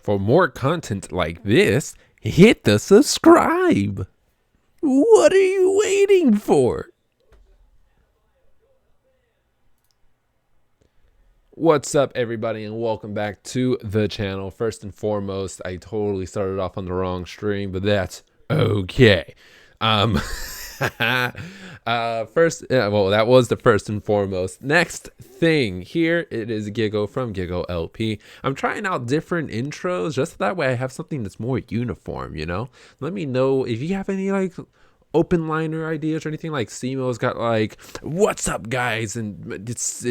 For more content like this, hit the subscribe. What are you waiting for? What's up, everybody, and welcome back to the channel. First and foremost, I totally started off on the wrong stream, but that's okay. That was the first and foremost. Next thing here, it is Giggle from Giggle LP. I'm trying out different intros just that way I have something that's more uniform, you know? Let me know if you have any open liner ideas or anything. Like Simo's got like, what's up guys, and it's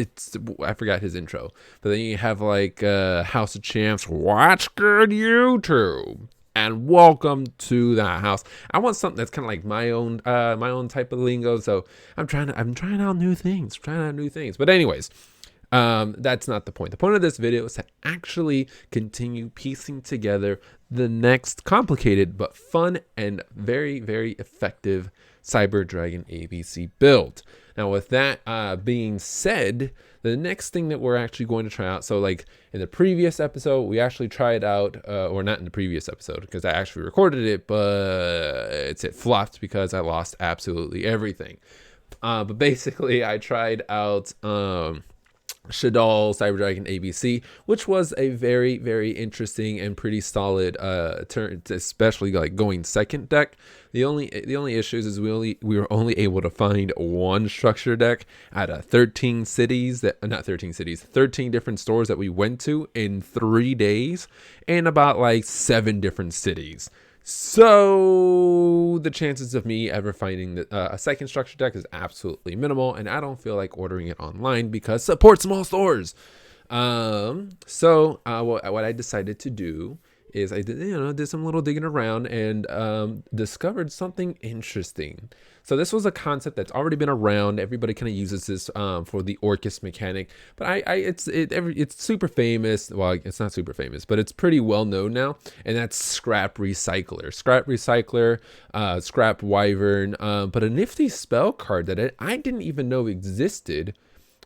I forgot his intro, but then you have like House of Champs, watch good YouTube and welcome to that house. I want something that's kind of like my own type of lingo, so I'm trying out new things, but anyways, that's not the point. The point of this video is to actually continue piecing together the next complicated but fun and very, very effective Cyber Dragon ABC build. Now, with that being said, the next thing that we're actually going to try out, so like in the previous episode, we actually tried out, or not in the previous episode, because I actually recorded it, but it flopped because I lost absolutely everything. But basically, I tried out Shaddoll Cyber Dragon ABC, which was a very, very interesting and pretty solid turn, especially like going second deck. The only issues is we were only able to find one structure deck out of 13 cities, 13 different stores that we went to in 3 days, and about like 7 different cities. So the chances of me ever finding a second structure deck is absolutely minimal, and I don't feel like ordering it online because support small stores. What I decided to do is I did some little digging around and discovered something interesting. So this was a concept that's already been around. Everybody kind of uses this for the Orcus mechanic, but it's super famous. Well, it's not super famous, but it's pretty well known now, and that's Scrap Recycler. Scrap Wyvern, but a nifty spell card that I didn't even know existed,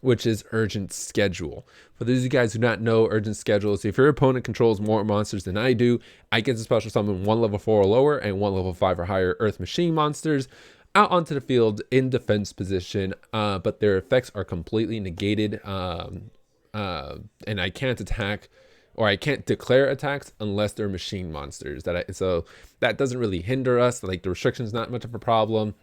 which is Urgent Schedule. For those of you guys who do not know, Urgent Schedule is if your opponent controls more monsters than I do, I get to special summon 1 level 4 or lower and 1 level 5 or higher Earth Machine monsters out onto the field in defense position, but their effects are completely negated, and I can't attack, or I can't declare attacks unless they're machine monsters. So that doesn't really hinder us. Like, the restriction's not much of a problem.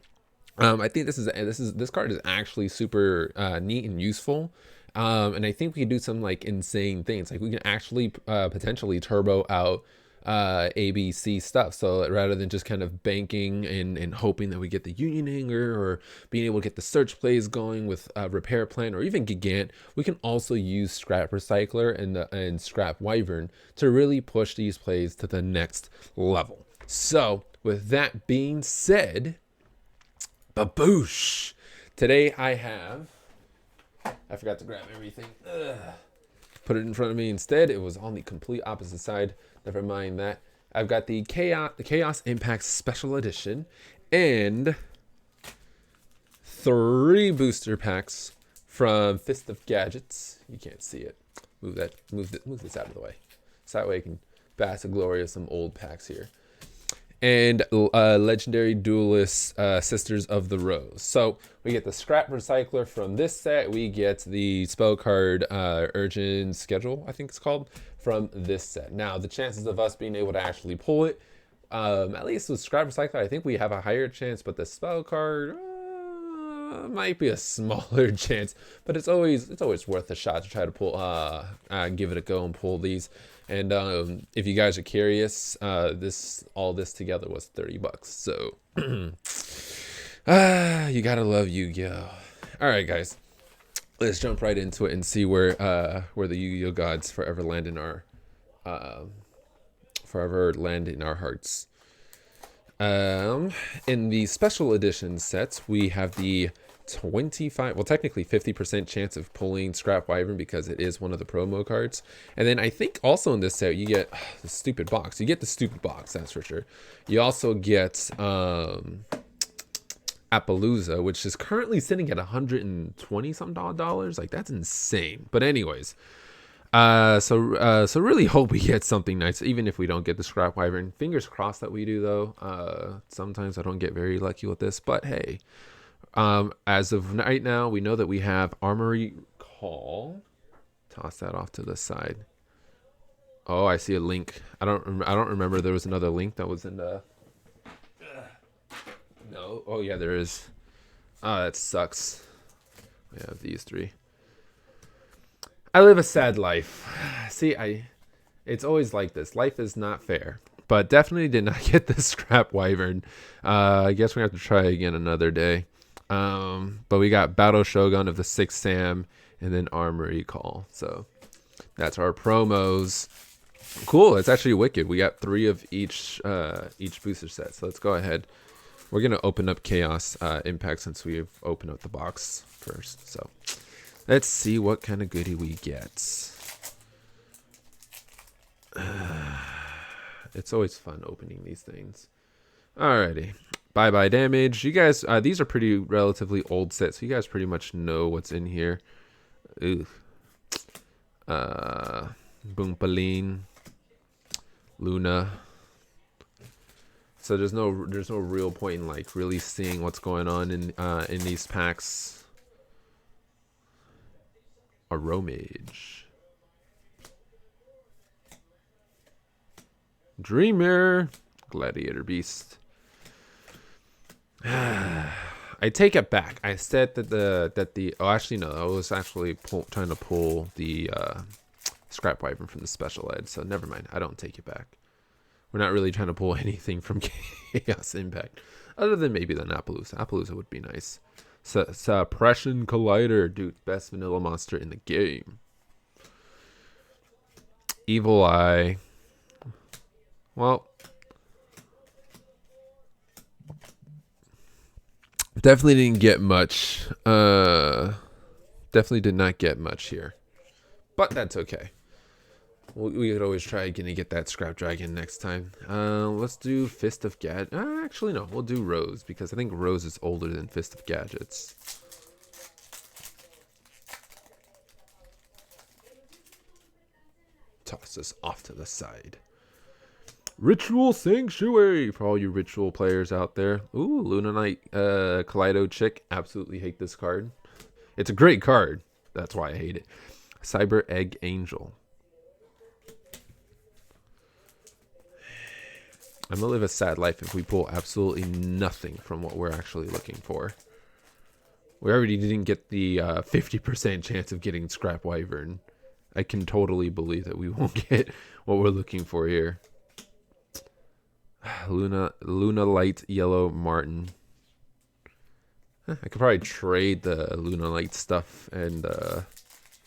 I think this card is actually super neat and useful, and I think we can do some like insane things. Like, we can actually potentially turbo out ABC stuff. So rather than just kind of banking and hoping that we get the Union Hanger, or being able to get the search plays going with Repair Plan or even Gigant, we can also use Scrap Recycler and Scrap Wyvern to really push these plays to the next level. So with that being said, baboosh! Today I forgot to grab everything. Put it in front of me instead. It was on the complete opposite side. Never mind that. I've got the Chaos Impact Special Edition and 3 booster packs from Fist of Gadgets. You can't see it. Move this out of the way, so that way I can bask the glory of some old packs here. And Legendary Duelist Sisters of the Rose. So we get the Scrap Recycler from this set. We get the spell card Urgent Schedule, I think it's called, from this set. Now, the chances of us being able to actually pull it, at least with Scrap Recycler, I think we have a higher chance, but the spell card might be a smaller chance. But it's always worth a shot to try to pull, give it a go and pull these. And if you guys are curious, all this together was 30 bucks. So you gotta love Yu-Gi-Oh! All right, guys, let's jump right into it and see where the Yu-Gi-Oh! Gods forever land in our hearts. In the special edition sets, we have the 50% chance of pulling Scrap Wyvern because it is one of the promo cards. And then I think also in this set you get the stupid box. You get the stupid box, that's for sure. You also get Appaloosa, which is currently sitting at $120 something. Like, that's insane. But anyways, So really hope we get something nice, even if we don't get the scrap wyvern. Fingers crossed that we do, though. Sometimes I don't get very lucky with this, but hey, as of right now, we know that we have Armory Call. Toss that off to the side. Oh, I see a link. I don't remember there was another link that was in the. No. Oh yeah, there is. Oh, that sucks. We have these three. I live a sad life. See, it's always like this. Life is not fair. But definitely did not get this scrap wyvern. I guess we have to try again another day. But we got Battle Shogun of the 6th Sam and then Armory Call. So that's our promos. Cool. It's actually wicked. We got 3 of each booster set. So let's go ahead. We're going to open up Chaos Impact since we've opened up the box first. So let's see what kind of goodie we get. It's always fun opening these things. Alrighty. Bye-bye damage. You guys, these are pretty relatively old sets, so you guys pretty much know what's in here. Ooh. Boompaline. Luna. So there's no real point in like really seeing what's going on in these packs. A Romage. Dreamer. Gladiator Beast. I take it back. I said that the oh, actually no, I was actually trying to pull the scrap wyvern from the special ed, so never mind. I don't take it back. We're not really trying to pull anything from Chaos Impact, other than maybe the Appaloosa. Appaloosa would be nice. Suppression Collider, dude, best vanilla monster in the game. Evil Eye. Well, definitely didn't get much. Definitely did not get much here, but that's okay. We could always try again to get that scrap dragon next time. Let's do Fist of Gadget. Actually, no, we'll do Rose because I think Rose is older than Fist of Gadgets. Toss this off to the side. Ritual Sanctuary for all you ritual players out there. Ooh, Luna Knight Kaleido Chick. Absolutely hate this card. It's a great card. That's why I hate it. Cyber Egg Angel. I'm going to live a sad life if we pull absolutely nothing from what we're actually looking for. We already didn't get the 50% chance of getting Scrap Wyvern. I can totally believe that we won't get what we're looking for here. Luna Light Yellow Martin. I could probably trade the Luna Light stuff and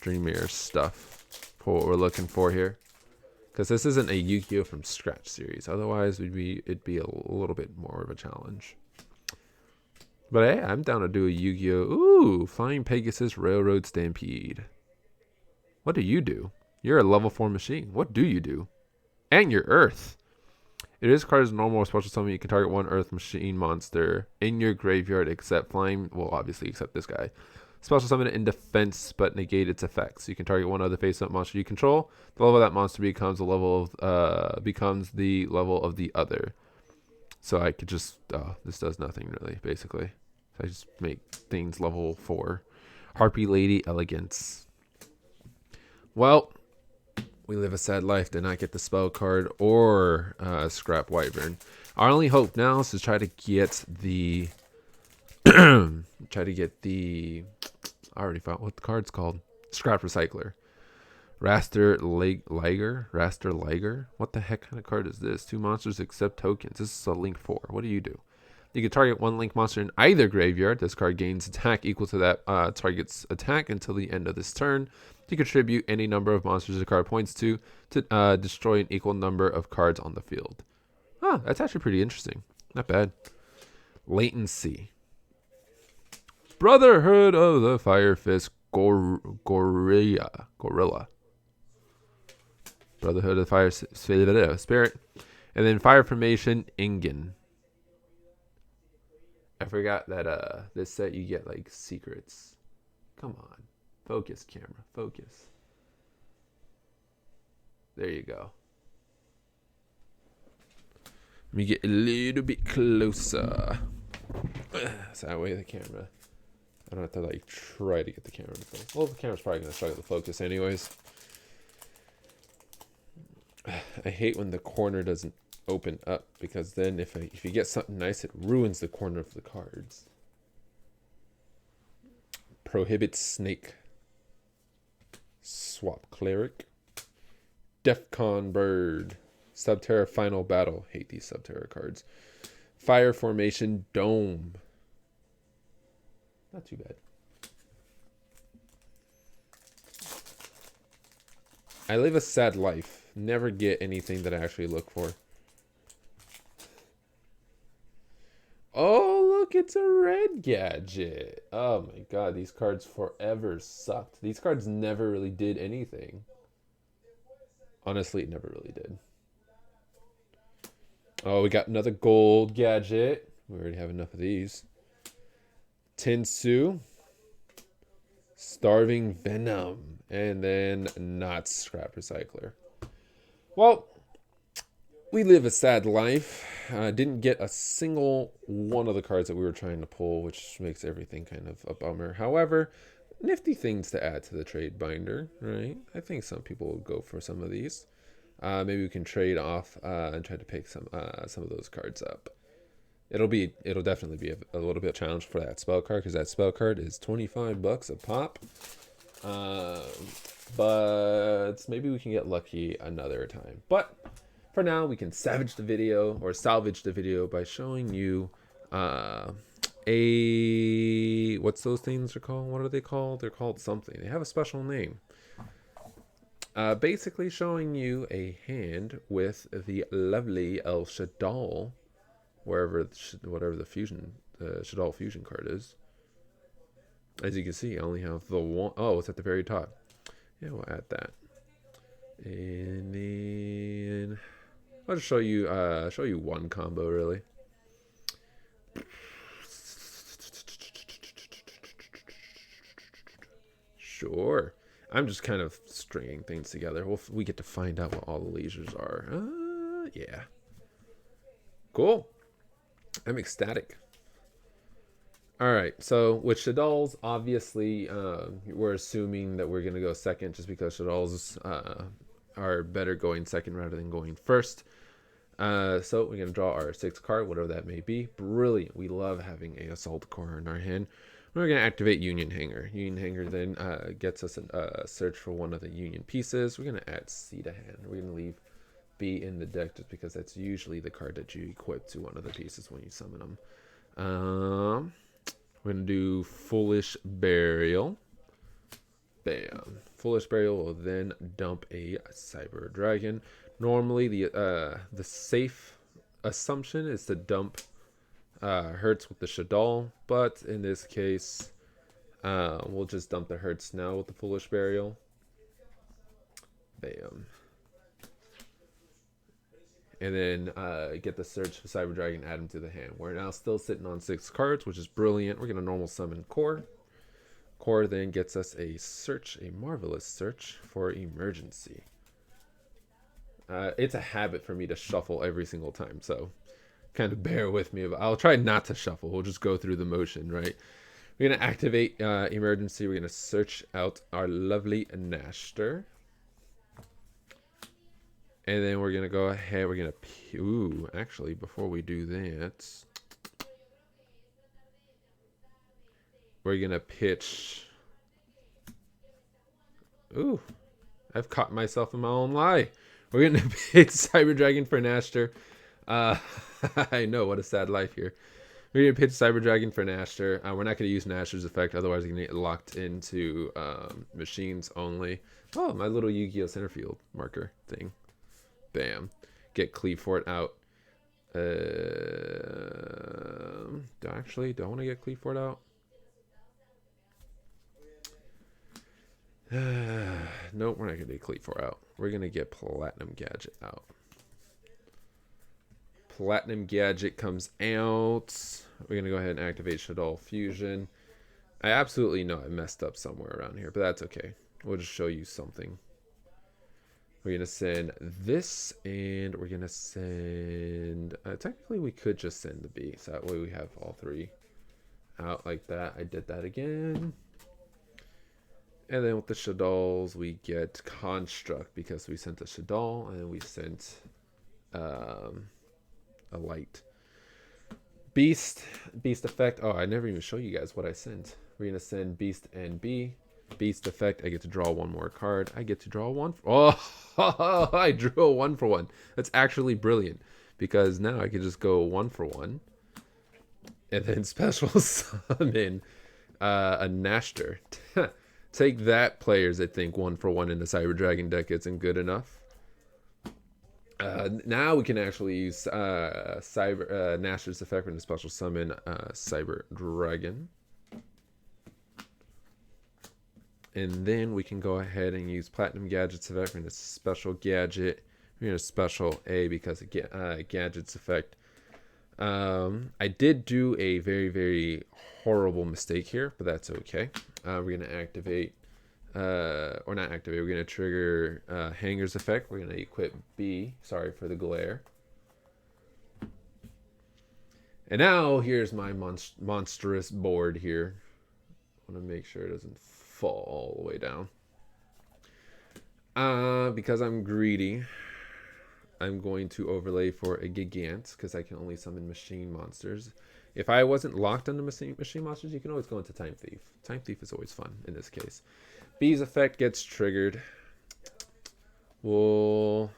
Dream Mirror stuff for what we're looking for here. Because this isn't a Yu-Gi-Oh! From scratch series. Otherwise, it'd be a little bit more of a challenge. But hey, I'm down to do a Yu-Gi-Oh! Ooh, Flying Pegasus Railroad Stampede. What do you do? You're a level 4 machine. What do you do? And you're Earth. It is card as normal or special summon. You can target one Earth machine monster in your graveyard except flying. Well, obviously, except this guy. Special summon it in defense, but negate its effects. You can target one other face-up monster you control. The level of that monster becomes the level of the other. So I could just this does nothing really, basically. So I just make things level 4. Harpy Lady Elegance. Well, we live a sad life. Did not get the spell card or Scrap Wyvern. Our only hope now is to try to get the I already found what the card's called. Scrap Recycler. Raster Liger. What the heck kind of card is this? 2 monsters accept tokens. This is a link 4. What do you do? You can target one link monster in either graveyard. This card gains attack equal to that target's attack until the end of this turn. You contribute any number of monsters the card points to destroy an equal number of cards on the field. Oh, that's actually pretty interesting. Not bad. Latency. Brotherhood of the Fire Fist Gorilla. Brotherhood of the Fire Spirit. And then Fire Formation Ingen. I forgot that this set you get like secrets. Come on. Focus, camera. Focus. There you go. Let me get a little bit closer. So that way the camera, I don't have to like try to get the camera to focus. Well, the camera's probably going to struggle to focus anyways. I hate when the corner doesn't open up, because then if you get something nice, it ruins the corner of the cards. Prohibit Snake. Swap Cleric. Defcon Bird. Subterra Final Battle. Hate these Subterra cards. Fire Formation Dome. Not too bad. I live a sad life. Never get anything that I actually look for. Oh, look, it's a red gadget. Oh my god, these cards forever sucked. These cards never really did anything. Honestly, it never really did. Oh, we got another gold gadget. We already have enough of these. Tinsu. Starving Venom. And then not Scrap Recycler. Well, we live a sad life. Didn't get a single one of the cards that we were trying to pull, which makes everything kind of a bummer. However, nifty things to add to the trade binder, right? I think some people will go for some of these. Maybe we can trade off and try to pick some of those cards up. It'll definitely be a little bit of a challenge for that spell card, because that spell card is $25 a pop. But maybe we can get lucky another time. But for now, we can salvage the video by showing you what's those things are called? What are they called? They're called something. They have a special name. Basically showing you a hand with the lovely El Shaddoll, whatever the Shaddoll fusion card is. As you can see, I only have the one. Oh, it's at the very top. Yeah, we'll add that. And then I'll just show you one combo really. Sure. I'm just kind of stringing things together. We get to find out what all the lasers are. Yeah. Cool. I'm ecstatic. All right, so with Shaddolls, obviously, we're assuming that we're going to go second just because Shaddolls are better going second rather than going first. So we're going to draw our 6th card, whatever that may be. Brilliant. We love having a Assault Core in our hand. We're going to activate Union Hanger. Union Hanger then gets us a search for one of the Union pieces. We're going to add C to hand. We're going to leave B in the deck just because that's usually the card that you equip to one of the pieces when you summon them. We're going to do Foolish Burial. Bam. Foolish Burial will then dump a Cyber Dragon. Normally, the safe assumption is to dump Hertz with the Shaddoll, but in this case, we'll just dump the Hertz now with the Foolish Burial. Bam. And then get the search for Cyber Dragon, add him to the hand. We're now still sitting on 6 cards, which is brilliant. We're going to normal summon Core. Core then gets us a marvelous search for Emergency. It's a habit for me to shuffle every single time, so kind of bear with me. I'll try not to shuffle. We'll just go through the motion, right? We're going to activate Emergency. We're going to search out our lovely Nashter. And then we're going to go ahead. We're going to... Ooh, actually, before we do that, we're going to pitch... Ooh, I've caught myself in my own lie. We're going to pitch Cyber Dragon for Nashter. I know, what a sad life here. We're going to pitch Cyber Dragon for Nashter. We're not going to use Nashter's effect, otherwise we're going to get locked into machines only. Oh, my little Yu-Gi-Oh! Centerfield marker thing. Bam. Get Cleave Fort out. Do I want to get Cleave Fort out? Nope, we're not going to get Cleave Fort out. We're going to get Platinum Gadget out. Platinum Gadget comes out. We're going to go ahead and activate Shaddoll Fusion. I absolutely know I messed up somewhere around here, but that's okay. We'll just show you something. We're gonna send this, and we're gonna send. Technically, we could just send the B, so that way we have all three out like that. I did that again. And then with the Shaddolls, we get Construct because we sent a Shaddol and we sent a light. Beast effect. Oh, I never even show you guys what I sent. We're gonna send Beast and B. Beast effect. I get to draw one more card. I get to draw one. Oh, I drew a 1-for-1. That's actually brilliant because now I can just go 1-for-1 and then special summon a Nashter. Take that, players that think 1-for-1 in the Cyber Dragon deck isn't good enough. Now we can actually use Nashter's effect for the special summon Cyber Dragon. And then we can go ahead and use Platinum Gadget's effect for the special gadget. We're going to special A because of Gadget's effect. I did do a very, very horrible mistake here, but that's okay. We're going to activate, or not activate, we're going to trigger Hanger's effect. We're going to equip B, sorry for the glare. And now here's my monstrous board here. I want to make sure it doesn't fall all the way down. Because I'm greedy, I'm going to overlay for a Gigant because I can only summon machine monsters. If I wasn't locked on the machine monsters, you can always go into Time Thief. Time Thief is always fun in this case. B's effect gets triggered. Well,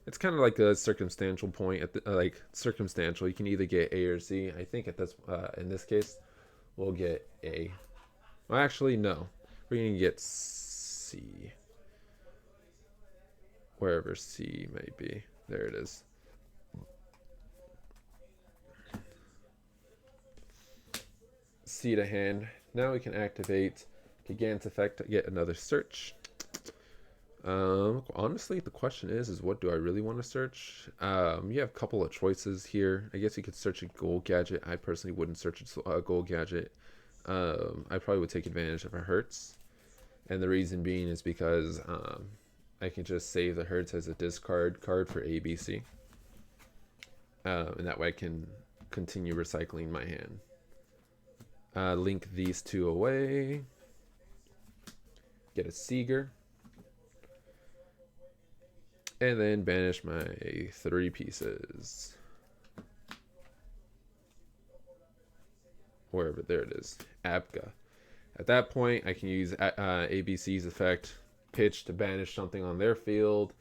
it's kind of like a circumstantial point. At the, like circumstantial, you can either get A or C. I think at this in this case, we'll get A. Well, actually, no. We're gonna get C. Wherever C may be. There it is. C to hand. Now we can activate Gigant's effect to get another search. Honestly, the question is what do I really want to search? You have a couple of choices here. I guess you could search a gold gadget. I personally wouldn't search a gold gadget. I probably would take advantage of a Hertz. And the reason being is because I can just save the Hertz as a discard card for ABC. And that way I can continue recycling my hand. Link these two away. Get a Seeger. And then banish my 3 pieces. Wherever, there it is. Abka. At that point, I can use ABC's effect, pitch to banish something on their field.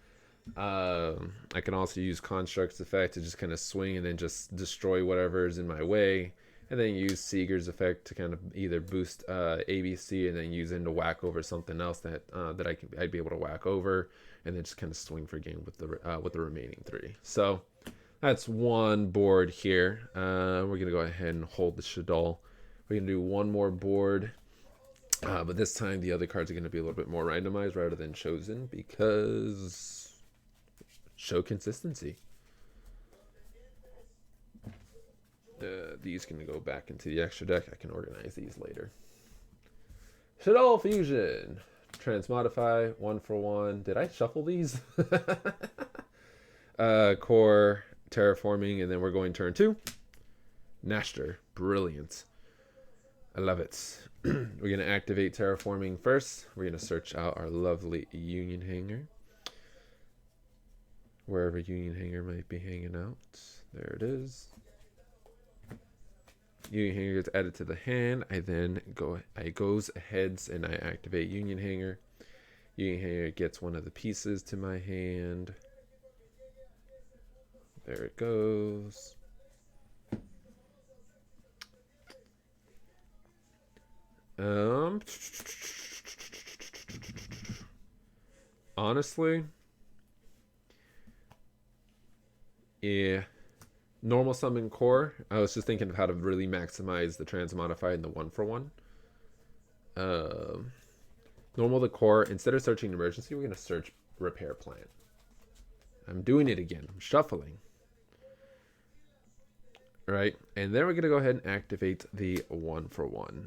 I can also use Construct's effect to just kind of swing and then just destroy whatever is in my way. And then use Seeger's effect to kind of either boost ABC and then use it to whack over something else that I'd be able to whack over, and then just kind of swing for game with the remaining 3. So that's one board here. We're gonna go ahead and hold the Shaddol. We're gonna do one more board, but this time the other cards are gonna be a little bit more randomized rather than chosen because show consistency. These can go back into the extra deck. I can organize these later. Shaddol Fusion. Transmodify, 1-for-1. Did I shuffle these? Core, Terraforming, and then we're going turn 2. Nashter. Brilliant. I love it. We're going to activate Terraforming first. We're going to search out our lovely Union Hanger. Wherever Union Hanger might be hanging out. There it is. Union Hanger gets added to the hand. I goes heads and I activate Union Hanger. Union Hanger gets one of the pieces to my hand. There it goes. Honestly, yeah. Normal summon core. I was just thinking of how to really maximize the transmodify and the 1-for-1. Normal the core. Instead of searching emergency, we're gonna search repair plant. I'm doing it again. I'm shuffling. All right, and then we're gonna go ahead and activate the 1-for-1.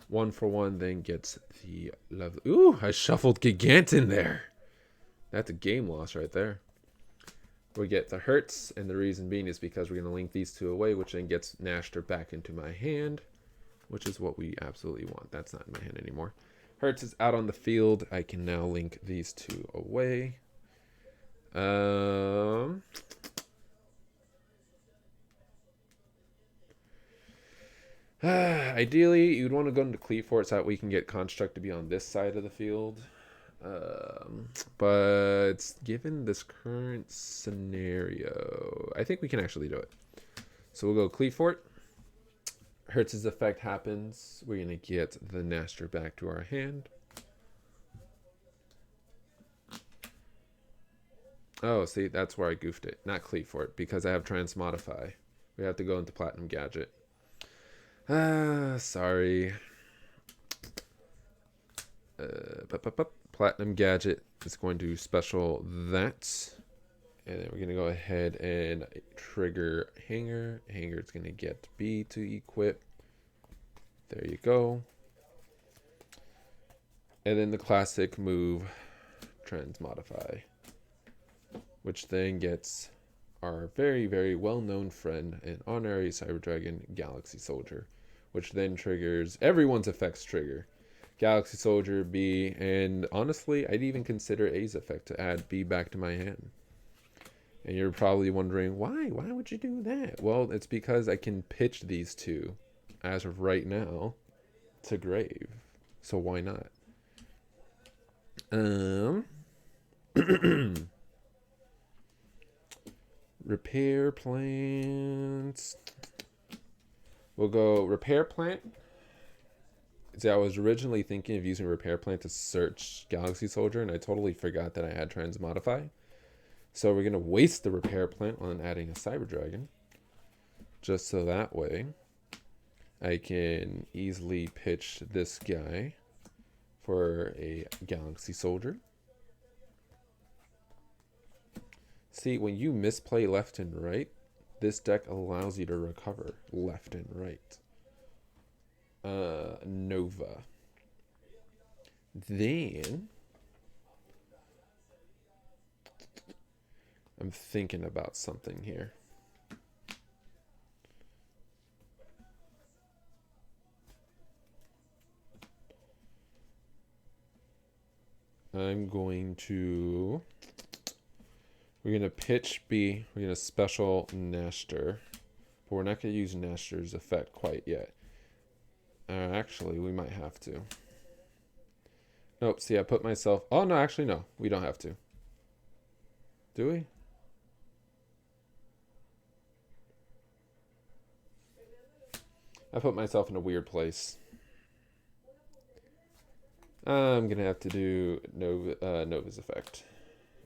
1 for 1 then gets the level. Ooh, I shuffled Gigantin there. That's a game loss right there. We get the Hertz, and the reason being is because we're going to link these two away, which then gets Nashter back into my hand, which is what we absolutely want. That's not in my hand anymore. Hertz is out on the field. I can now link these two away. Ideally, you'd want to go into Cleatfort so that we can get Construct to be on this side of the field. But given this current scenario, I think we can actually do it. So we'll go Cleatfort. Hertz's effect happens. We're going to get the Nashter back to our hand. Oh, see, that's where I goofed it. Not Cleatfort, because I have Transmodify. We have to go into Platinum Gadget. Sorry. Platinum Gadget is going to special that. And then we're going to go ahead and trigger Hanger. Hanger is going to get B to equip. There you go. And then the classic move, Transmodify, which then gets our very, very well-known friend and honorary Cyber Dragon, Galaxy Soldier, which then triggers everyone's effects trigger. Galaxy Soldier, B, and honestly, I'd even consider A's effect to add B back to my hand. And you're probably wondering, why? Why would you do that? Well, it's because I can pitch these two, as of right now, to grave. So why not? Repair plants. We'll go Repair Plant. See, I was originally thinking of using Repair Plant to search Galaxy Soldier, and I totally forgot that I had Transmodify. So we're going to waste the Repair Plant on adding a Cyber Dragon, just so that way I can easily pitch this guy for a Galaxy Soldier. See, when you misplay left and right, this deck allows you to recover left and right. Nova. Then I'm thinking about something here. We're going to pitch B. We're going to special Nashter. But we're not going to use Nashter's effect quite yet. Actually, we might have to. Nope, see, I put myself... Oh, no, actually, no. We don't have to. Do we? I put myself in a weird place. I'm going to have to do Nova's effect.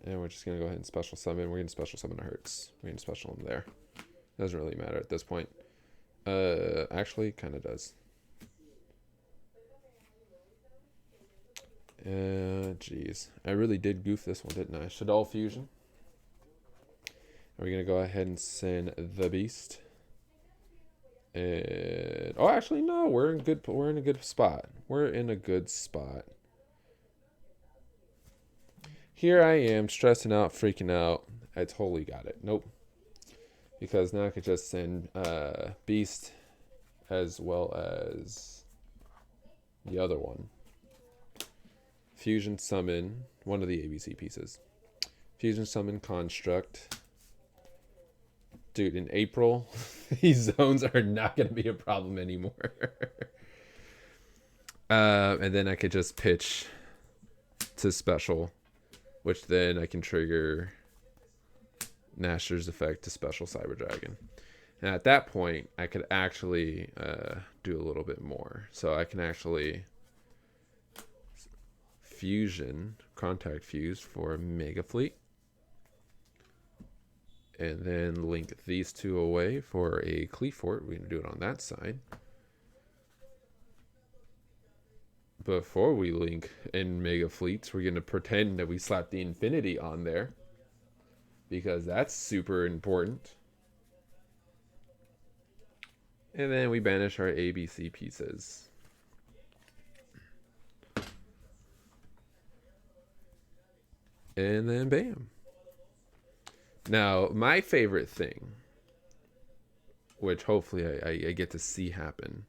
And we're just going to go ahead and special summon. We're going to special summon a Hertz. We're going to special him there. Doesn't really matter at this point. Actually, kind of does. Jeez. I really did goof this one, didn't I? Shaddoll Fusion. Are we going to go ahead and send the Beast? And oh, actually, no. We're in a good spot. We're in a good spot. Here I am, stressing out, freaking out. I totally got it. Nope. Because now I could just send Beast as well as the other one. Fusion Summon, one of the ABC pieces. Fusion Summon Construct. Dude, in April, these zones are not going to be a problem anymore. And then I could just pitch to special, which then I can trigger Nashter's effect to special Cyber Dragon. And at that point, I could actually do a little bit more. So I can actually fusion, contact fuse for Mega Fleet. And then link these two away for a Cleatfort. We're going to do it on that side. Before we link in Mega Fleets, we're going to pretend that we slap the Infinity on there, because that's super important. And then we banish our ABC pieces. And then bam. Now, my favorite thing, which hopefully I get to see happen,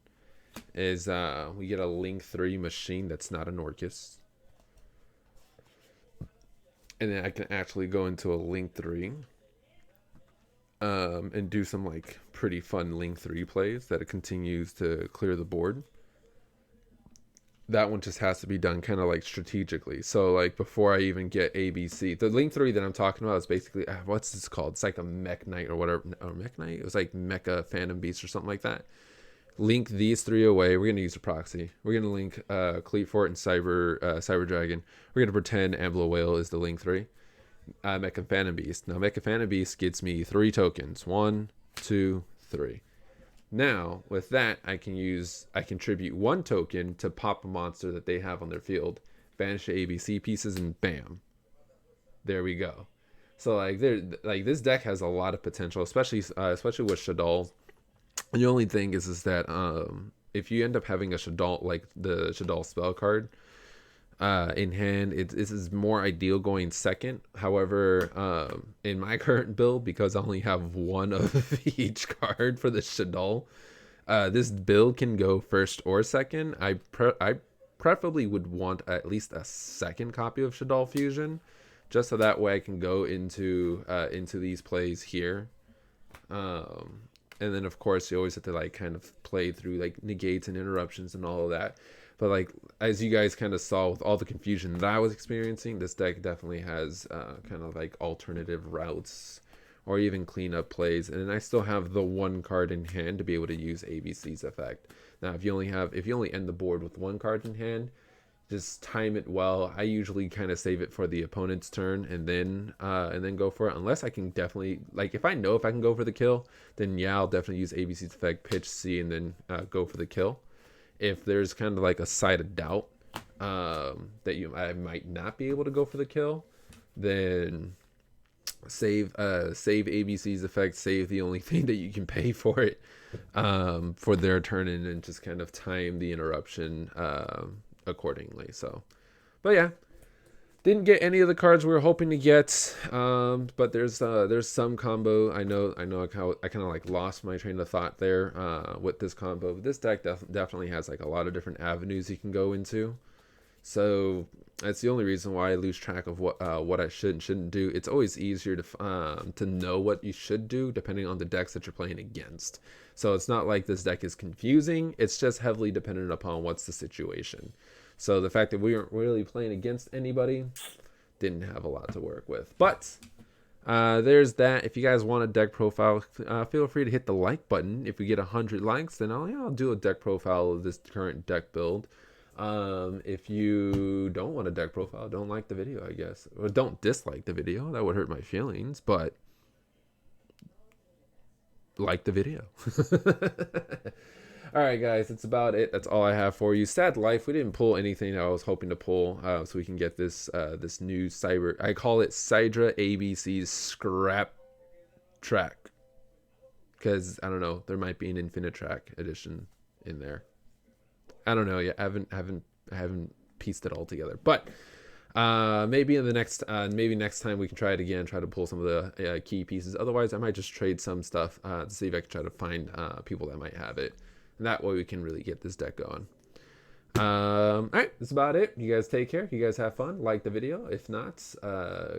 is we get a Link 3 machine that's not an Orcus. And then I can actually go into a Link 3 and do some like pretty fun Link 3 plays that it continues to clear the board. That one just has to be done kind of like strategically. So like before I even get ABC, the Link 3 that I'm talking about is basically, what's this called? It's like a Mech Knight or whatever. Or Mech Knight? It was like Mecha Phantom Beast or something like that. Link these three away. We're going to use a proxy. We're going to link Cleatfort and Cyber Dragon. We're going to pretend Ambler Whale is the Link 3. Mecha Phantom Beast. Now Mecha Phantom Beast gets me 3 tokens. 1, 2, 3. Now, with that, I can tribute 1 token to pop a monster that they have on their field, banish the ABC pieces, and bam. There we go. So like this deck has a lot of potential, especially with Shaddoll. And the only thing is that if you end up having a Shaddoll, like the Shaddoll spell card in hand, this is more ideal going second. However, in my current build, because I only have 1 of each card for the Shaddoll, this build can go first or second. I preferably would want at least a second copy of Shaddoll Fusion, just so that way I can go into these plays here. And then of course you always have to like kind of play through like negates and interruptions and all of that. But like as you guys kind of saw with all the confusion that I was experiencing, this deck definitely has kind of like alternative routes or even cleanup plays. And then I still have the 1 card in hand to be able to use ABC's effect. Now if you only end the board with 1 card in hand, just time it well. I usually kind of save it for the opponent's turn and then go for it. Unless I can definitely, like if I know if I can go for the kill, then yeah, I'll definitely use ABC's effect, pitch C, and then go for the kill. If there's kind of like a side of doubt that I might not be able to go for the kill, then save ABC's effect, save the only thing that you can pay for it for their turn, and then just kind of time the interruption accordingly. So, but yeah, didn't get any of the cards we were hoping to get, but there's some combo. I know I kind of like lost my train of thought there with this combo. But this deck definitely has like a lot of different avenues you can go into. So that's the only reason why I lose track of what I should and shouldn't do. It's always easier to know what you should do depending on the decks that you're playing against. So it's not like this deck is confusing. It's just heavily dependent upon what's the situation. So the fact that we weren't really playing against anybody didn't have a lot to work with. But there's that. If you guys want a deck profile, feel free to hit the like button. If we get 100 likes, then I'll do a deck profile of this current deck build. If you don't want a deck profile, don't like the video, I guess. Or don't dislike the video. That would hurt my feelings. But like the video. All right, guys, that's about it. That's all I have for you. Sad life. We didn't pull anything that I was hoping to pull, so we can get this this new cyber. I call it Sidra ABC's Scrap Track, because I don't know. There might be an Infinite Track edition in there. I don't know yet. I haven't pieced it all together. But maybe in the next next time we can try it again. Try to pull some of the key pieces. Otherwise, I might just trade some stuff to see if I can try to find people that might have it. And that way we can really get this deck going. All right, that's about it. You guys take care. You guys have fun. Like the video. If not,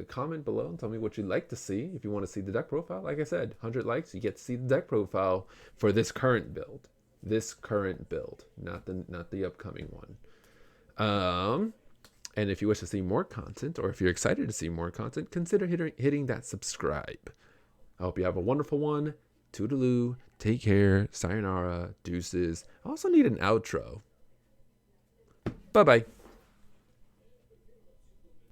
comment below and tell me what you'd like to see. If you want to see the deck profile, like I said, 100 likes, you get to see the deck profile for this current build. Not the upcoming one. And if you wish to see more content, or if you're excited to see more content, consider hitting that subscribe. I hope you have a wonderful one. Toodaloo. Take care. Sayonara. Deuces. I also need an outro. Bye-bye.